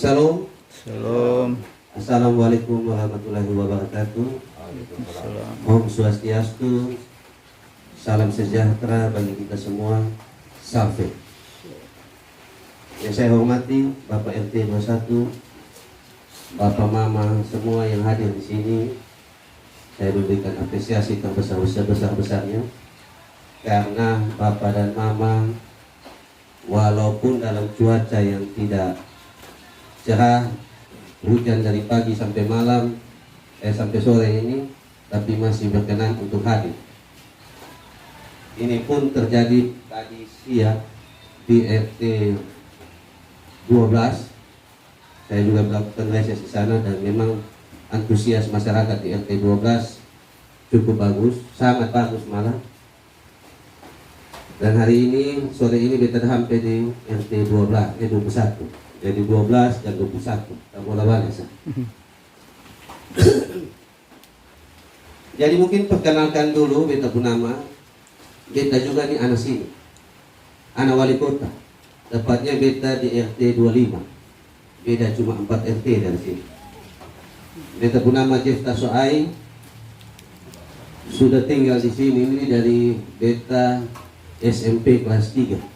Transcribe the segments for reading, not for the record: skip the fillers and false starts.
Salam. Salam. Assalamualaikum warahmatullahi wabarakatuh. Waalaikumsalam. Om Swastiastu. Salam sejahtera bagi kita semua. Salve. Yang saya hormati Bapak RT 21, Bapak Mama semua yang hadir di sini. Saya memberikan apresiasi terbesar-besarnya karena Bapak dan Mama walaupun dalam cuaca yang tidak cerah, hujan dari pagi sampai malam, sampai sore ini, tapi masih berkenan untuk hadir. Ini pun terjadi tadi siang di RT 12. Saya juga melakukan reses di sana dan memang antusias masyarakat di RT 12 cukup bagus, sangat bagus malah. Dan hari ini, sore ini kita sampai di RT 21. Jadi 12 dan 21. Jadi mungkin perkenalkan dulu beta nama. Beta juga nih anak sini. Anak wali kota. Tepatnya beta di RT 25. Beda cuma 4 RT dari sini. Beta nama Jefta Soai. Sudah tinggal di sini ini dari beta SMP kelas 3.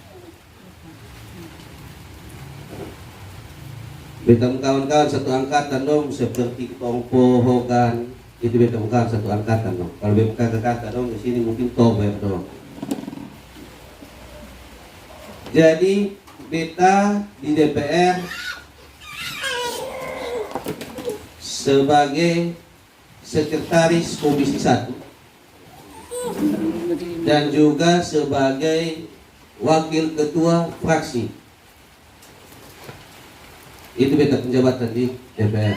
Beta kawan-kawan satu angkatan dong, seperti Tongpo, Hokan, itu beta kawan satu angkatan dong. Kalau beta kakak dong di sini mungkin Tober dong. Jadi beta di DPR sebagai sekretaris Komisi 1 dan juga sebagai wakil ketua fraksi. Itu beta penjabatan di DPR.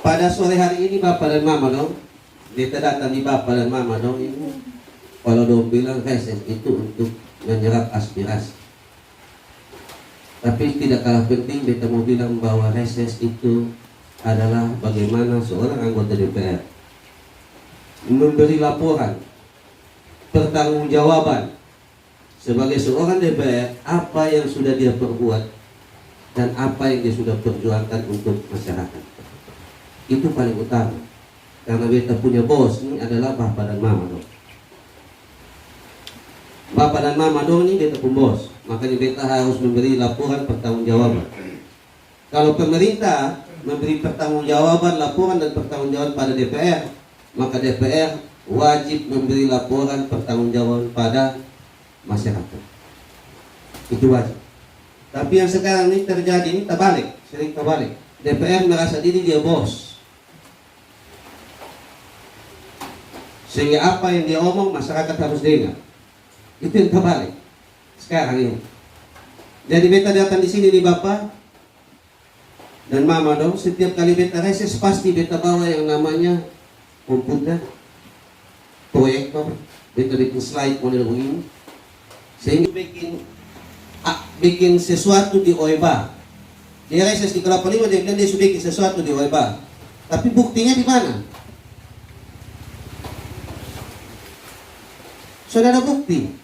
Pada sore hari ini Bapak dan Mama dong, beta datang di Bapak dan Mama dong ini. Kalau dong bilang reses itu untuk menyerap aspirasi. Tapi tidak kalah penting beta mau bilang bahwa reses itu adalah bagaimana seorang anggota DPR memberi laporan pertanggungjawaban sebagai seorang DPR apa yang sudah dia perbuat dan apa yang dia sudah perjuangkan untuk masyarakat. Itu paling utama. Karena beta punya bos ini adalah Bapak dan Mama dong. Bapak dan Mama dong ini beta pun bos. Makanya beta harus memberi laporan pertanggungjawaban. Kalau pemerintah memberi pertanggungjawaban, laporan dan pertanggungjawaban pada DPR, maka DPR wajib memberi laporan pertanggungjawaban pada masyarakat. Itu wajib. Tapi yang sekarang ini terjadi ini terbalik, sering terbalik. DPR merasa diri dia bos, sehingga apa yang dia omong masyarakat harus dengar. Itu yang terbalik sekarang ini. Jadi beta datang di sini di Bapak dan Mama dong, setiap kali beta reses pasti beta bawa yang namanya komputer, proyektor, beta bikin slide model begini. Sehingga bikin sesuatu di OEBA. Dia reses di Kelapa Lima, dia bilang dia sudah bikin sesuatu di OEBA. Tapi buktinya di mana? Sudah ada bukti.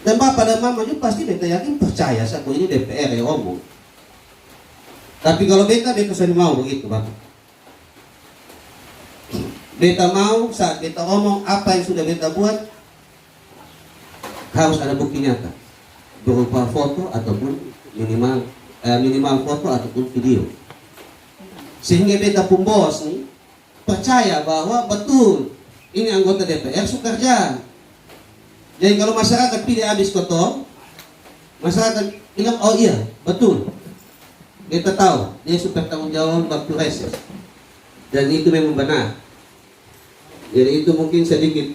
Dan Bapak dan Mama juga pasti beta yakin percaya saku ini DPR yang omong. Tapi kalau beta saya mau begitu Bapak. Beta mau saat beta omong apa yang sudah beta buat harus ada bukti nyata berupa foto ataupun minimal foto ataupun video, sehingga beta pun bos nih percaya bahwa betul ini anggota DPR suka kerja. Jadi kalau masyarakat pilih habis kotor, masyarakat bilang oh iya betul, kita tahu dia suka tanggung jawab waktu reses dan itu memang benar. Jadi itu mungkin sedikit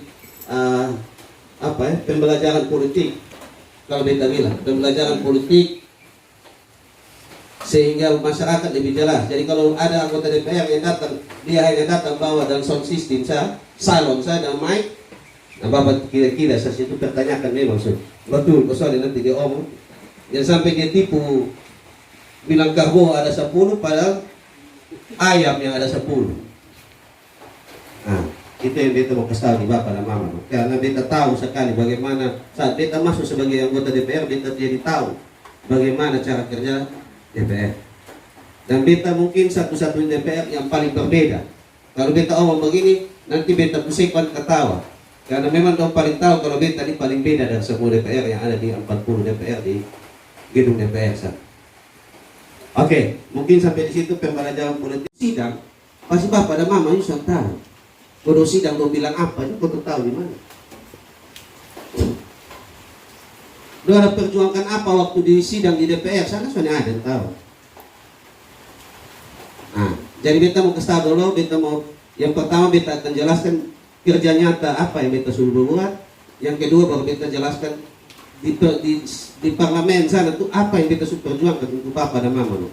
pembelajaran politik. Kalau beta bilang pembelajaran politik sehingga masyarakat lebih jelas. Jadi kalau ada anggota DPR yang datang, dia hanya datang bawa dalam sound system salon saya dan mic. Nah Bapak kira-kira saya itu pertanyakan memang betul, soalnya nanti dia omong jangan sampai dia tipu bilang karbo ada 10 padahal ayam yang ada 10. Nah, Itu yang beta mau kasih tahu di Bapak dan Mama. Karena beta tahu sekali bagaimana saat beta masuk sebagai anggota DPR, beta jadi tahu bagaimana cara kerja DPR. Dan beta mungkin satu-satunya DPR yang paling berbeda. Kalau beta omong begini, nanti beta pusikkan ketawa. Karena memang dong paling tahu kalau beta ini paling beda dari semua DPR yang ada di 40 DPR di gedung DPR. Oke, mungkin sampai di situ pembelajaran politik sidang. Pasti Bapak dan Mama ini sudah tahu. Kalau sidang mau bilang apa, ini kau tahu di mana. Dia ada perjuangkan apa waktu di sidang di DPR, sana sudah ada yang tahu. Nah, jadi beta mau kasih tahu dulu, beta mau yang pertama beta akan jelaskan kerja nyata apa yang beta sudah buat. Yang kedua baru beta jelaskan di parlemen sana tuh apa yang beta sudah perjuangkan untuk Papa dan Mama loh.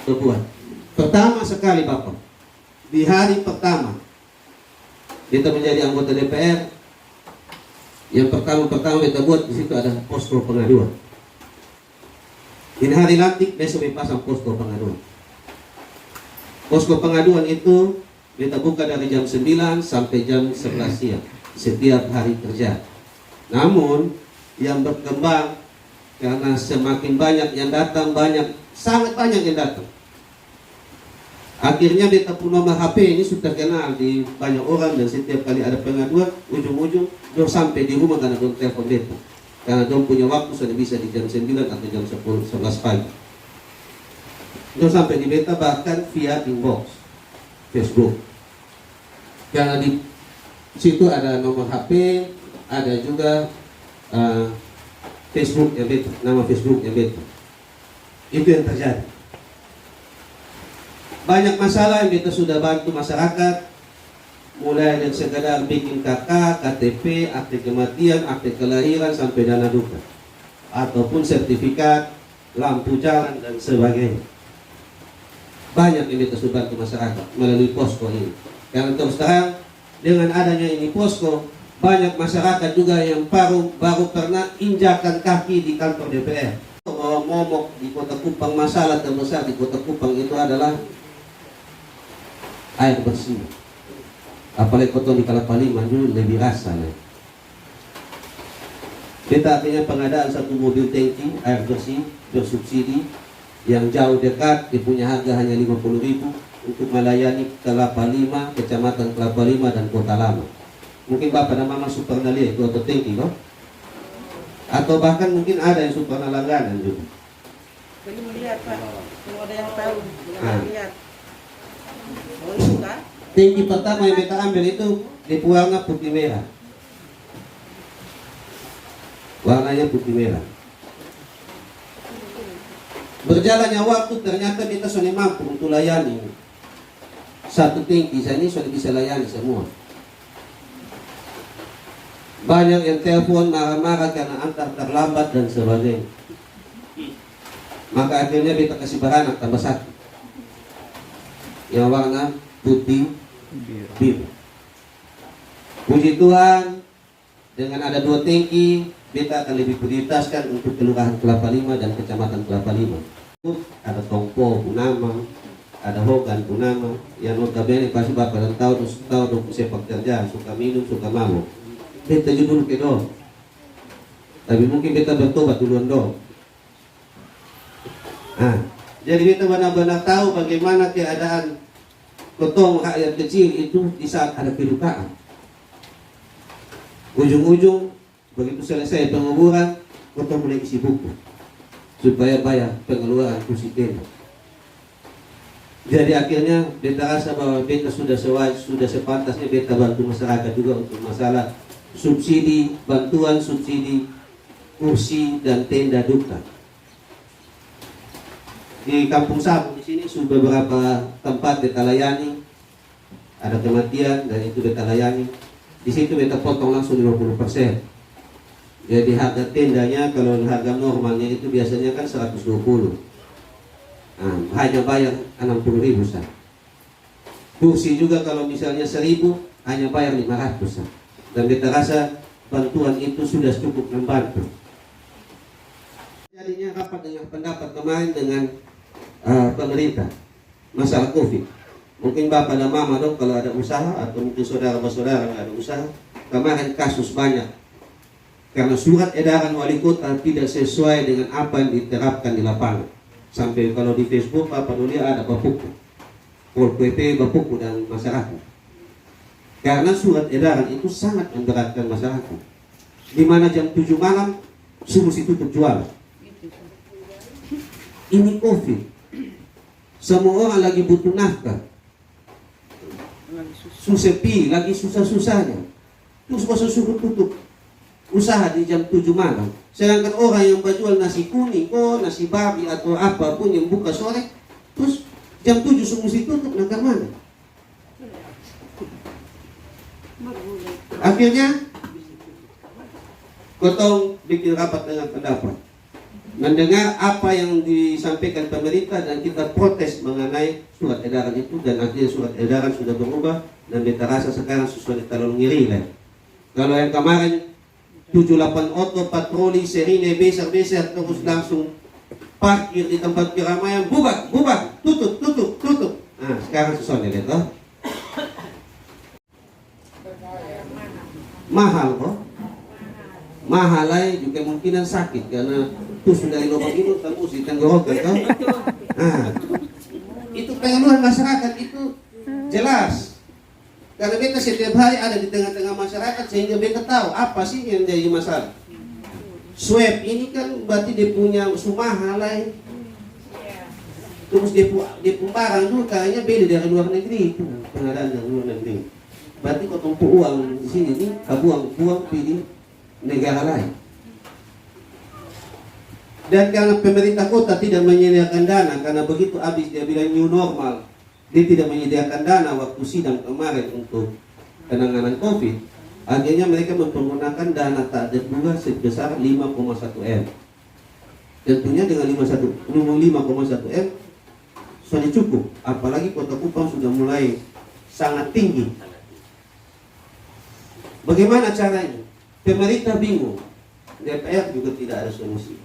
Buat. Pertama sekali Bapak, di hari pertama beta menjadi anggota DPR, yang pertama beta buat di situ ada posko pengaduan. Ini hari lantik, besok beta pasang posko pengaduan. Posko pengaduan itu beta buka dari jam 9 sampai jam 11 siang setiap hari kerja. Namun yang berkembang karena semakin banyak yang datang, sangat banyak yang datang. Akhirnya beta pun nomor HP ini sudah kenal di banyak orang, dan setiap kali ada pengaduan, ujung-ujung dia sampai di rumah karena dia telepon beta. Karena dia punya waktu sudah bisa di jam 9 atau jam 11 pagi. Dia sampai di beta bahkan via inbox Facebook. Karena di situ ada nomor HP, ada juga Facebook yang beta, nama Facebook yang beta. Itu yang terjadi. Banyak masalah yang kita sudah bantu masyarakat, mulai dari sekedar bikin KK, KTP, akte kematian, akte kelahiran, sampai dana duka, ataupun sertifikat, lampu jalan, dan sebagainya. Banyak yang kita sudah bantu masyarakat melalui posko ini. Karena terus terang, dengan adanya ini posko, banyak masyarakat juga yang baru pernah injakan kaki di kantor DPR. Bahwa momok di Kota Kupang, masalah terbesar di Kota Kupang itu adalah air bersih. Apalagi kota di Kalapalima dulu lebih rasa. Kita artinya pengadaan satu mobil tangki air bersih bersubsidi yang jauh dekat, punya harga hanya 50.000 untuk melayani Kalapalima, Kecamatan Kalapalima dan Kota Lama. Mungkin Bapak dan Mama super pernah lihat itu auto tangki, no? Atau bahkan mungkin ada yang super pernah langganan juga. Belum lihat Pak, belum ada yang tahu, belum Ah. lihat. Oh itu kan? Tinggi pertama yang kita ambil itu di warna putih merah. Warnanya putih merah. Berjalannya waktu ternyata kita sudah mampu untuk layani satu tinggi, saya ini sudah bisa layani semua. Banyak yang telepon marah-marah karena antar terlambat dan sebagainya. Maka akhirnya kita kasih beranak tambah satu yang warna putih biru. Puji Tuhan, dengan ada 2 tangki, kita akan lebih prioritaskan untuk Kelurahan Kelapa Lima dan Kecamatan Kelapa Lima. Ada Tongpo, Punama, ada Hogan, Punama, yang notabene pasti Bapak dan tahu untuk sepak terjang, suka minum, suka mabuk. Kita judul ke dong. Tapi mungkin kita bertobat duluan dong. Jadi kita benar-benar tahu bagaimana keadaan kotong rakyat kecil itu di saat ada kedukaan. Ujung-ujung begitu selesai penguburan, kotong mulai isi buku supaya bayar pengeluaran kursi tenda. Jadi akhirnya beta rasa bahwa beta sudah sepantasnya beta bantu masyarakat juga untuk masalah subsidi, bantuan subsidi kursi dan tenda duka. Di Kampung Sabu di sini sudah beberapa tempat beta layani, ada kematian dan itu beta layani. Di situ beta potong langsung 50%. Jadi harga tendanya kalau harga normalnya itu biasanya kan 120. Hanya bayar 60.000 sah. Kursi juga kalau misalnya 1.000 hanya bayar 500 sah. Dan beta rasa bantuan itu sudah cukup membantu. Jadinya rapat dengan pendapat kemarin dengan pemerintah masalah COVID. Mungkin bapak dan mama dong kalau ada usaha, atau mungkin saudara-saudara yang ada usaha. Kemarin kasus banyak karena surat edaran wali kota tidak sesuai dengan apa yang diterapkan di lapangan. Sampai kalau di Facebook bapak nulis ada bapuku, Pol PP bapuku dan masyarakat. Karena surat edaran itu sangat memberatkan masyarakat. Di mana jam 7 malam suruh tutup jual. Ini COVID. Semua orang lagi butuh nafkah. Susepi, lagi susah-susahnya. Terus masa suruh tutup usaha di jam 7 malam. Sedangkan orang yang berjual nasi kuning, nasi babi atau apapun yang buka sore, terus jam 7 suruh tutup, nangkar mana? Akhirnya Kotong bikin rapat dengan pendapat, mendengar apa yang disampaikan pemerintah, dan kita protes mengenai surat edaran itu. Dan akhirnya surat edaran sudah berubah, dan kita rasa sekarang sudah terlalu ngiri lah. Kalau yang kemarin 78 oto patroli serine besar-besar terus langsung parkir di tempat keramaian, bubar, tutup. Nah, sekarang susah nih lihat, mahal kok. Mahal lah, juga kemungkinan sakit karena tusuk dari lubang hidung tembus di tenggorokan kan. Nah, itu pengeluaran masyarakat itu jelas. Karena beta setiap hari ada di tengah-tengah masyarakat, sehingga beta tahu apa sih yang jadi masalah. Swab ini kan berarti dia punya mahal lah. Terus dia barang juga kayaknya beda dari luar negeri itu, pengadaan dari luar negeri. Berarti kau tumpuk uang di sini nih, buang pilih negara lain. Dan karena pemerintah kota tidak menyediakan dana, karena begitu habis dia bilang new normal, dia tidak menyediakan dana waktu sidang kemarin untuk penanganan COVID. Akhirnya mereka mempergunakan dana tak terduga sebesar 5,1 M. Tentunya dengan 5,1 M sudah cukup, apalagi Kota Kupang sudah mulai sangat tinggi. Bagaimana caranya? Pemerintah bingung, DPR juga tidak ada solusi.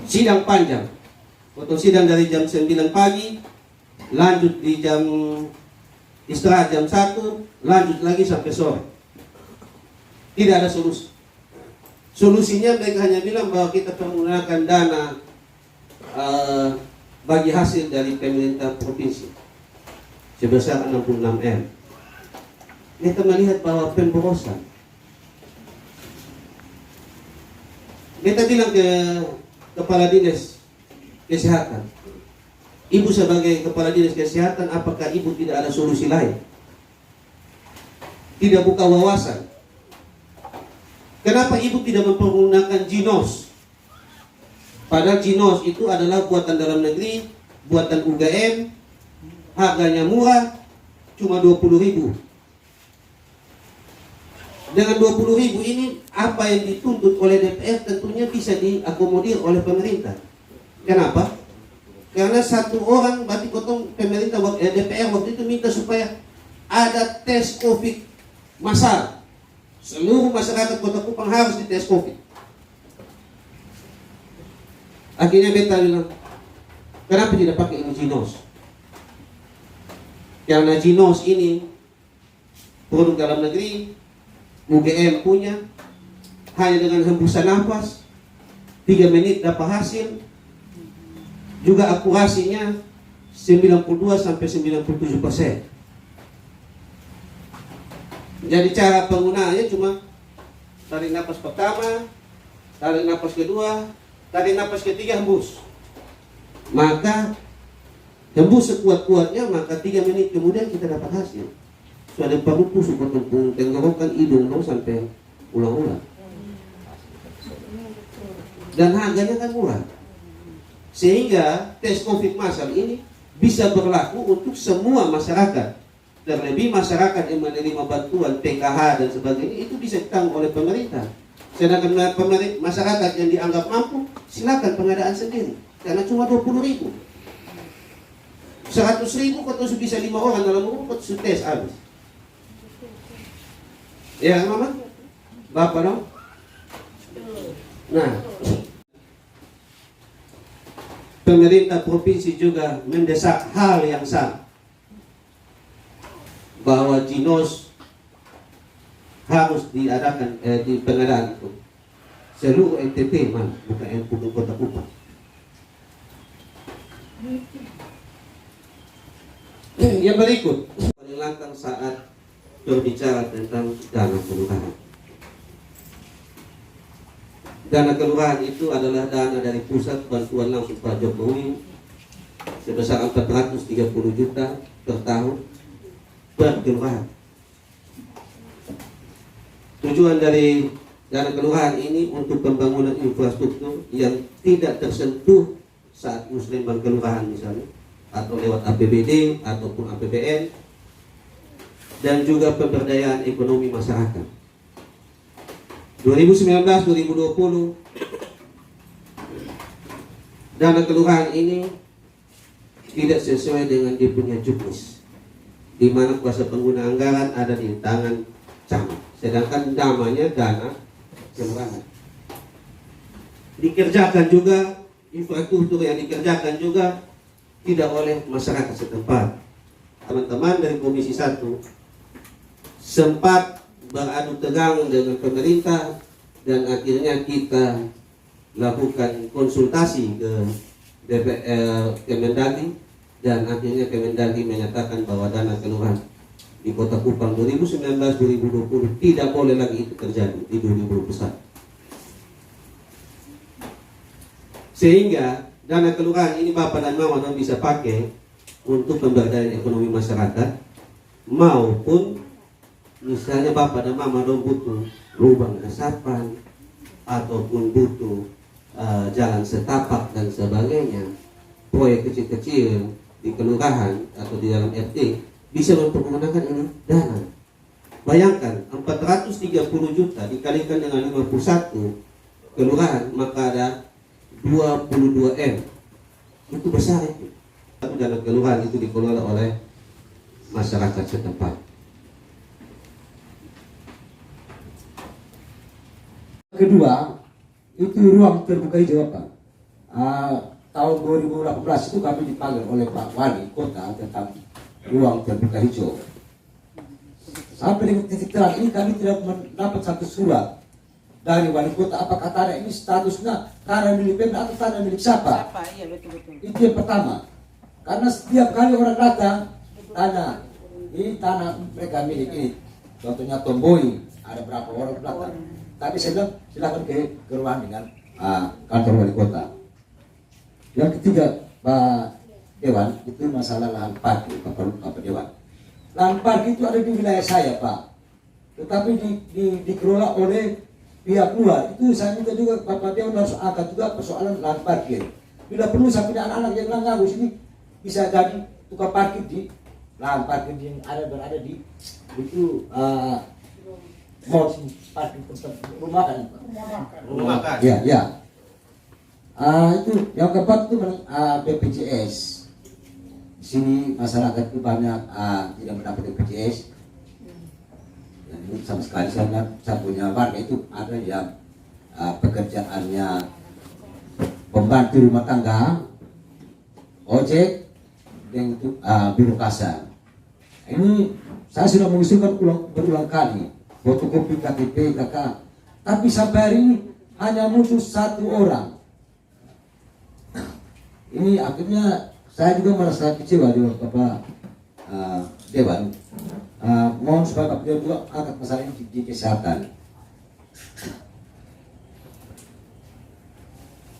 Sidang panjang, potong sidang dari jam 9 pagi, lanjut di jam istirahat jam 1, lanjut lagi sampai sore. Tidak ada solusi. Solusinya mereka hanya bilang bahwa kita menggunakan dana bagi hasil dari pemerintah provinsi sebesar 66 M. Kita melihat bahwa pemborosan. Kita bilang ke Kepala Dinas Kesehatan, Ibu sebagai Kepala Dinas Kesehatan, apakah Ibu tidak ada solusi lain? Tidak buka wawasan. Kenapa Ibu tidak mempergunakan Jinos? Padahal Jinos itu adalah buatan dalam negeri, buatan UGM, harganya murah, cuma 20.000. Dengan 20.000 ini, apa yang dituntut oleh DPR tentunya bisa diakomodir oleh pemerintah. Kenapa? Karena satu orang, berarti potong pemerintah DPR waktu itu minta supaya ada tes COVID massal. Seluruh masyarakat Kota Kupang harus dites COVID. Akhirnya beta bilang, kenapa tidak pakai ini Jinos? Karena Jinos ini produk dalam negeri, UGM punya, hanya dengan hembusan nafas 3 menit dapat hasil. Juga akurasinya 92-97%. Jadi cara penggunaannya cuma tarik nafas pertama, tarik nafas kedua, tarik nafas ketiga, hembus. Maka hembus sekuat-kuatnya, maka 3 menit kemudian kita dapat hasil. So ada perlu tusuk tenggorokan hidung dong sampai ulang-ulang. Dan harganya kan murah. Sehingga tes COVID massal ini bisa berlaku untuk semua masyarakat. Terlebih masyarakat yang menerima bantuan PKH dan sebagainya, itu bisa ditanggung oleh pemerintah. Sedangkan masyarakat yang dianggap mampu, silakan pengadaan sendiri. Karena cuma 20.000. 100.000 kau bisa 5 orang dalam rumah, kau tes habis. Ya, Mama? Bapak dong? Nah, pemerintah provinsi juga mendesak hal yang sama. bahwa Jinos harus diadakan di pengadaan itu seluruh NTT man, bukan Kota Kupang. Yang berikut penelangkan saat berbicara tentang dana kelurahan. Dana kelurahan itu adalah dana dari pusat bantuan langsung Pak Jokowi sebesar 430 juta per tahun per kelurahan. Tujuan dari dana kelurahan ini untuk pembangunan infrastruktur yang tidak tersentuh saat musliman kelurahan misalnya, atau lewat APBD ataupun APBN, dan juga pemberdayaan ekonomi masyarakat. 2019-2020 dana kelurahan ini tidak sesuai dengan dia punya juknis, di mana kuasa pengguna anggaran ada di tangan camat, sedangkan namanya dana kelurahan. Dikerjakan juga infrastruktur yang dikerjakan juga tidak oleh masyarakat setempat. Teman-teman dari Komisi 1 sempat beradu tegang dengan pemerintah dan akhirnya kita lakukan konsultasi ke Kemendagri, dan akhirnya Kemendagri menyatakan bahwa dana kelurahan di Kota Kupang 2019-2020 tidak boleh lagi itu terjadi di 2021. Sehingga dana kelurahan ini Bapak dan Mama dong bisa pakai untuk pemberdayaan ekonomi masyarakat, maupun misalnya Bapak dan Mama dong butuh lubang resapan ataupun butuh jalan setapak dan sebagainya, proyek kecil-kecil di kelurahan atau di dalam RT, bisa mempergunakan ini dana. Bayangkan 430 juta dikalikan dengan 51 kelurahan, maka ada 22 M. Itu besar itu. Dana kelurahan itu dikelola oleh masyarakat setempat. Kedua, itu ruang terbuka hijau Pak. Tahun 2018 itu kami dipanggil oleh Pak Wali Kota tentang ruang terbuka hijau. Sampai dengan titik terang ini kami tidak mendapat satu surat dari Wali Kota apakah tanah ini statusnya tanah milik Pemda atau tanah milik siapa. Iya, betul-betul. Itu yang pertama. Karena setiap kali orang datang tanya, ini tanah mereka milik ini. Contohnya Tomboi, ada berapa orang datang. Tapi saya bilang silakan ke ruang dengan kantor Wali Kota. Yang ketiga Pak Dewan, itu masalah lahan parkir Pak Dewan. Lahan parkir itu ada di wilayah saya Pak, tetapi dikelola oleh pihak luar. Itu saya minta juga Bapak Dewan harus angkat juga persoalan lahan parkir. Bila perlu sampai anak-anak yang mengganggu sini bisa jadi tukang parkir di lahan parkir yang berada di itu mau parkir tempat rumah kan? Rumah makan. Ya, ya. Itu yang keempat itu BPJS. Di sini masyarakat itu banyak tidak mendapat BPJS. Dan itu sama sekali saya punya warga itu ada yang pekerjaannya pembantu rumah tangga, ojek, dan itu birokrasi. Ini saya sudah mengusulkan berulang kali fotokopi KTP KK, tapi sampai hari ini hanya muncul satu orang. Ini akhirnya saya juga merasa kecewa dengan Bapak Dewan. Mohon supaya Bapak Dewan juga angkat masalah ini di kesehatan.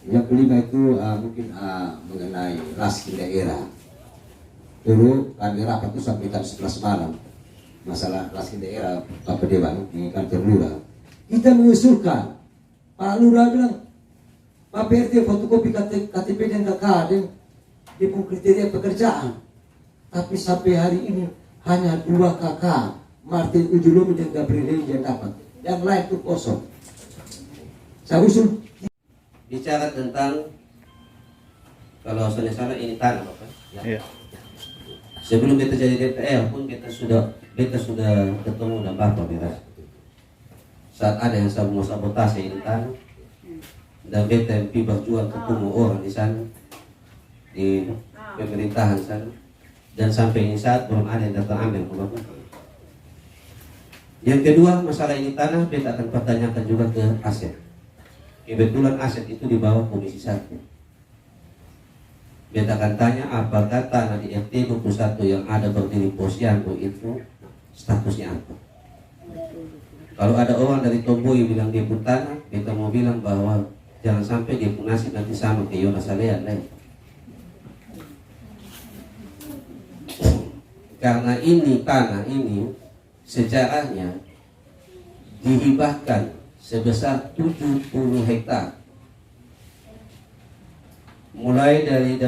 Yang kelima itu mungkin mengenai raskin daerah. Dulu kami rapat itu sampai jam 11 malam. Masalah raskin daerah Bapak Dewan di kantor lurah. Kita mengusulkan, Pak Lurah bilang, Pak PRT fotokopi KTP dan KK dan di kriteria pekerjaan. Tapi sampai hari ini hanya 2 KK, Martin Ujulumi dan Gabriel yang dapat. Yang lain itu kosong. Saya usul. Bicara tentang, kalau saya salah ini tanah Bapak. Iya. Sebelum kita jadi DPR pun kita sudah ketemu dengan Bapak Beras. Saat ada yang mau sabotase ini tanah, dan BTMP berjuang ketemu orang di sana, di pemerintahan sana, dan sampai ini saat belum ada yang datang ambil Bapak. Yang kedua, masalah ini tanah, beta akan pertanyakan juga ke aset. Kebetulan aset itu di bawah Komisi 1. Beta akan tanya apakah tanah di RT 21 yang ada berdiri Posyandu itu statusnya apa. Kalau ada orang dari Tomboy bilang dia pun tanah, beta mau bilang bahwa jangan sampai dia pun nasib nanti sama ke Yonas Alean lain. Karena ini tanah ini sejarahnya dihibahkan sebesar 70 hektar. Mulai dari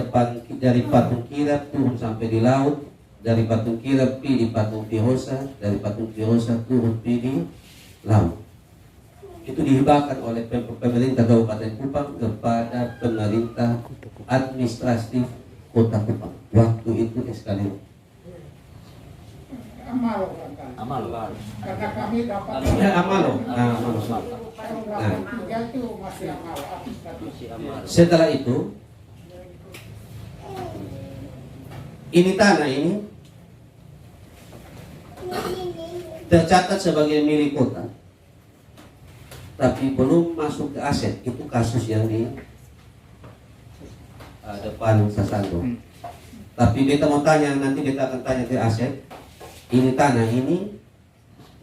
Patung Kirap turun sampai di laut, dari Patung Kirap pi di Patung Pirosa, dari Patung Pirosa turun pi di laut. Itu dihibahkan oleh pemerintah Kabupaten Kupang kepada pemerintah administratif Kota Kupang. Waktu itu sekali. Amal. Karena kami dapat Ya, Amalo. Amalo. tahun 83 itu masih amal, status. Setelah itu, ini tanah ini tercatat sebagai milik kota, tapi belum masuk ke aset. Itu kasus yang di depan Sasando. Tapi beta mau tanya, nanti beta akan tanya ke aset. Ini tanah ini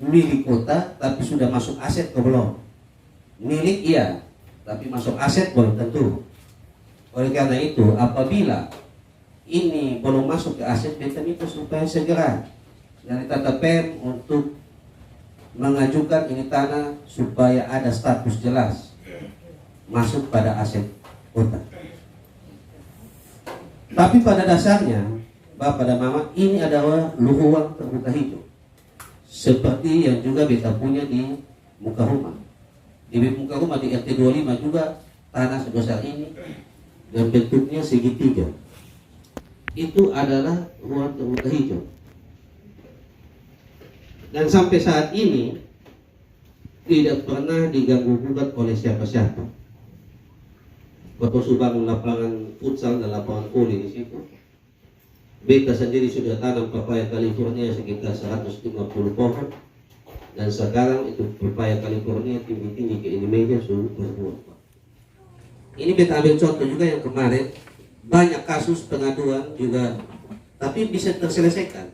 milik kota, tapi sudah masuk aset atau belum? Milik iya, tapi masuk aset belum tentu. Oleh karena itu, apabila ini belum masuk ke aset, beta minta supaya segera dari Tata Pem untuk mengajukan ini tanah supaya ada status jelas masuk pada aset kota. Tapi pada dasarnya, Bapak dan Mama, ini adalah ruang terbuka hijau, seperti yang juga beta punya di muka rumah. Di muka rumah di RT 25 juga tanah sebesar ini dan bentuknya segitiga. Itu adalah ruang terbuka hijau. Dan sampai saat ini tidak pernah diganggu gugat oleh siapa-siapa. Waktu Subang lapangan futsal dan lapangan voli di situ, beta sendiri sudah tanam papaya California sekitar 150 pohon, dan sekarang itu papaya California tinggi-tinggi ke ini meja sudah berbuah. Ini beta ambil contoh juga yang kemarin, banyak kasus pengaduan juga, tapi bisa terselesaikan.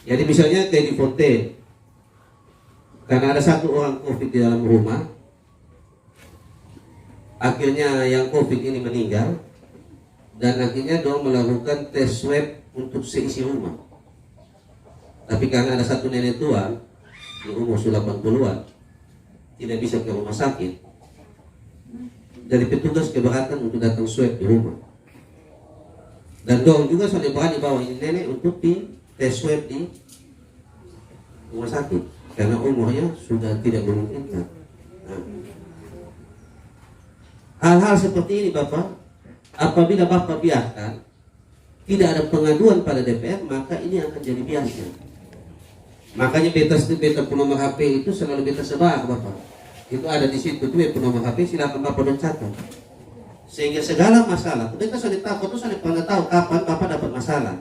Jadi misalnya kayak di Fontaine, karena ada satu orang COVID di dalam rumah, akhirnya yang COVID ini meninggal, dan akhirnya dong melakukan tes swab untuk seisi rumah. Tapi karena ada satu nenek tua di umur 80-an tidak bisa ke rumah sakit, dari petugas keberatan untuk datang swab di rumah. Dan dong juga soalnya berani bawa ini nenek untuk di tes swab di rumah sakit karena umurnya sudah tidak memungkinkan. Nah, hal-hal seperti ini Bapak, apabila Bapak biarkan tidak ada pengaduan pada DPR, maka ini akan jadi biasa. Makanya beta pun nomor HP itu selalu beta sebar Bapak. Itu ada di situ tuh pun nomor HP, silakan Bapak dan catat. Sehingga segala masalah, beta sudah takut, sudah pernah tahu kapan Bapak dapat masalah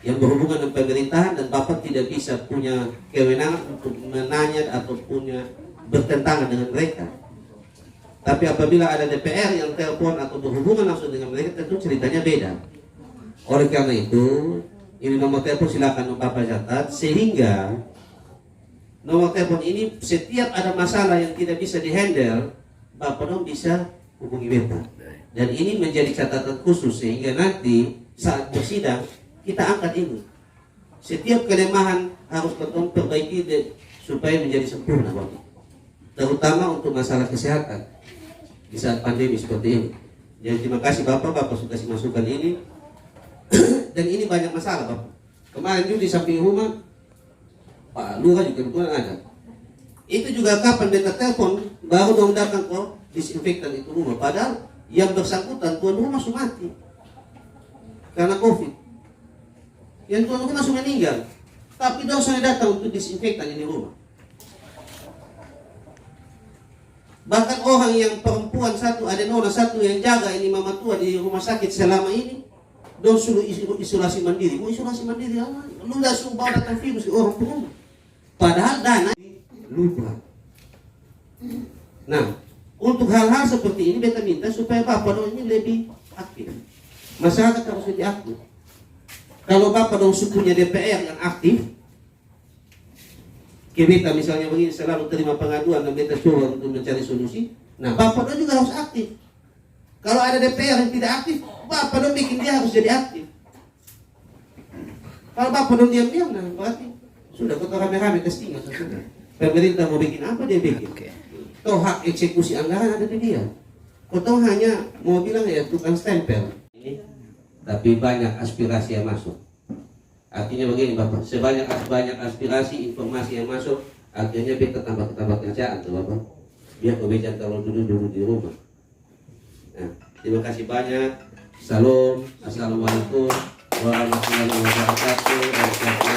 yang berhubungan dengan pemerintahan dan Bapak tidak bisa punya kewenangan untuk menanya atau punya bertentangan dengan mereka. Tapi apabila ada DPR yang telepon atau berhubungan langsung dengan mereka, tentu ceritanya beda. Oleh karena itu, ini nomor telepon silakan Bapak catat, sehingga nomor telepon ini setiap ada masalah yang tidak bisa dihandle, Bapak dong bisa hubungi beta. Dan ini menjadi catatan khusus sehingga nanti saat bersidang kita angkat ini. Setiap kelemahan harus ketemu perbaiki supaya menjadi sempurna, Bapak. Terutama untuk masalah kesehatan di saat pandemi seperti ini. Jadi terima kasih Bapak sudah kasih masukan ini. Dan ini banyak masalah Bapak. Kemarin juga di samping rumah Pak Lurah juga kebetulan ada. Itu juga kapan beta telepon baru dong datang kok disinfektan itu rumah. Padahal yang bersangkutan tuan rumah sudah mati karena COVID. Yang tuan rumah sudah meninggal. Tapi dong saya datang untuk disinfektan ini rumah. Bahkan orang yang perempuan satu, ada nona satu yang jaga ini mama tua di rumah sakit selama ini, suruh isolasi mandiri. Mau isolasi mandiri, lu udah suruh bawa datang virus ke orang rumah. Padahal dana lupa. Nah, untuk hal-hal seperti ini beta minta supaya Bapak dong ini lebih aktif. Masyarakat harus lebih aktif. Kalau Bapak dong sukunya DPR yang aktif, kita misalnya begini selalu terima pengaduan dan beta coba untuk mencari solusi. Nah, Bapak dong juga harus aktif. Kalau ada DPR yang tidak aktif, Bapak dong bikin dia harus jadi aktif. Kalau Bapak dong diam-diam, nah berarti sudah kotor rame-rame kestingan. Pemerintah mau bikin apa dia bikin? Toh hak eksekusi anggaran ada di dia. Kotor hanya mau bilang ya tukang stempel. Tapi banyak aspirasi yang masuk. Artinya begini Bapak, sebanyak aspirasi, informasi yang masuk, akhirnya kita tambah kerjaan tuh Bapak. Biar kebijakan kalau dulu di rumah. Nah, terima kasih banyak. Salam, assalamualaikum warahmatullahi wabarakatuh.